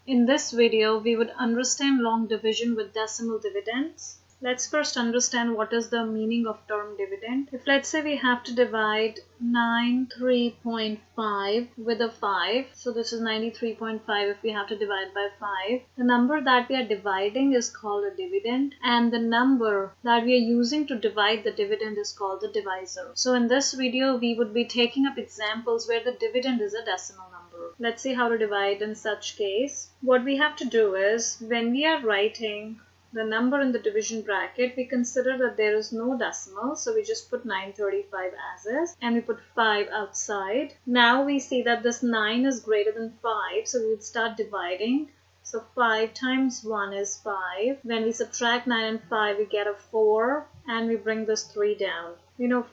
In this video, we would understand long division with decimal dividends. Let's first understand what is the meaning of term dividend. If let's say we have to divide 93.5 with a 5, so this is 93.5 if we have to divide by 5, the number that we are dividing is called a dividend, and the number that we are using to divide the dividend is called the divisor. So in this video, we would be taking up examples where the dividend is a decimal number. Let's see how to divide in such case. What we have to do is, when we are writing the number in the division bracket, we consider that there is no decimal, so we just put 935 as is, and we put 5 outside. Now we see that this 9 is greater than 5, so we would start dividing. So 5 times 1 is 5. When we subtract 9 and 5, we get a 4, and we bring this 3 down.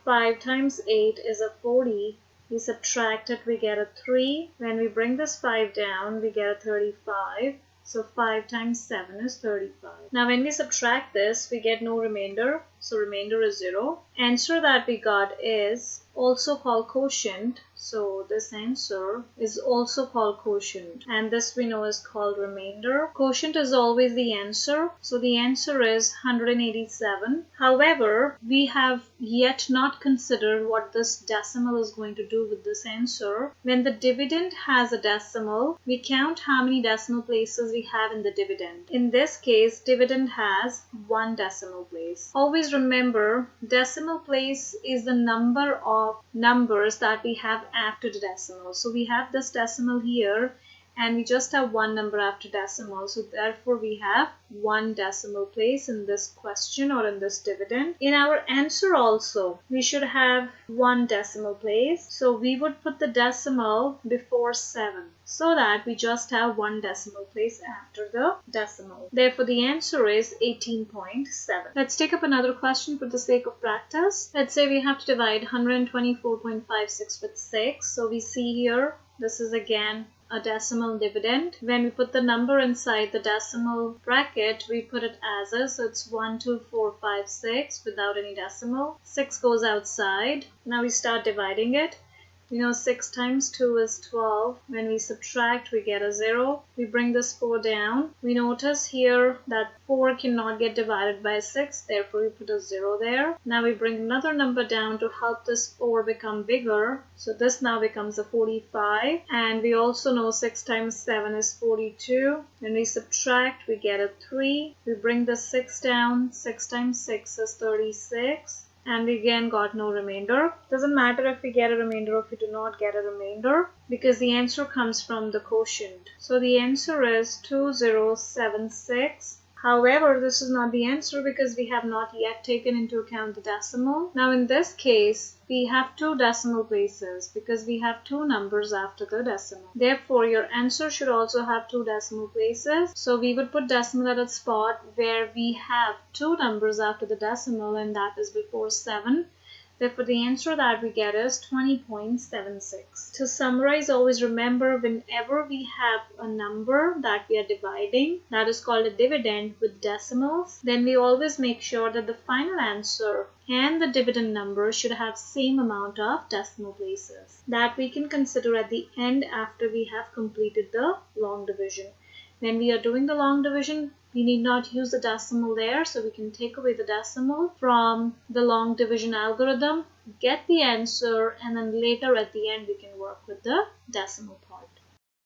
5 times 8 is a 40. We subtract it, we get a 3. When we bring this 5 down, we get a 35. So 5 times 7 is 35. Now when we subtract this, we get no remainder. So remainder is 0. Answer that we got is also called quotient. So this answer is also called quotient. And this we know is called remainder. Quotient is always the answer. So the answer is 187. However, we have yet not considered what this decimal is going to do with this answer. When the dividend has a decimal, we count how many decimal places we have in the dividend. In this case, dividend has 1 decimal place. Always remember, decimal place is the number of numbers that we have after the decimal. So we have this decimal here, and we just have 1 number after decimal. So therefore we have 1 decimal place in this question or in this dividend. In our answer also, we should have 1 decimal place. So we would put the decimal before 7, so that we just have 1 decimal place after the decimal. Therefore the answer is 18.7. Let's take up another question for the sake of practice. Let's say we have to divide 124.56 with 6. So we see here, this is again a decimal dividend. When we put the number inside the decimal bracket, we put it as is. So it's 12456 without any decimal. 6 goes outside. Now we start dividing it. 6 times 2 is 12. When we subtract, we get a 0. We bring this 4 down. We notice here that 4 cannot get divided by 6. Therefore, we put a 0 there. Now we bring another number down to help this 4 become bigger. So this now becomes a 45. And we also know 6 times 7 is 42. When we subtract, we get a 3. We bring the 6 down. 6 times 6 is 36. And we again got no remainder. Doesn't matter if we get a remainder or if we do not get a remainder, because the answer comes from the quotient. So the answer is 2076. However, this is not the answer because we have not yet taken into account the decimal. Now in this case, we have 2 decimal places because we have 2 numbers after the decimal. Therefore, your answer should also have 2 decimal places. So we would put decimal at a spot where we have 2 numbers after the decimal, and that is before 7. Therefore, the answer that we get is 20.76. To summarize, always remember, whenever we have a number that we are dividing, that is called a dividend with decimals, then we always make sure that the final answer and the dividend number should have same amount of decimal places. That we can consider at the end after we have completed the long division. When we are doing the long division, we need not use the decimal there, so we can take away the decimal from the long division algorithm, get the answer, and then later at the end we can work with the decimal part.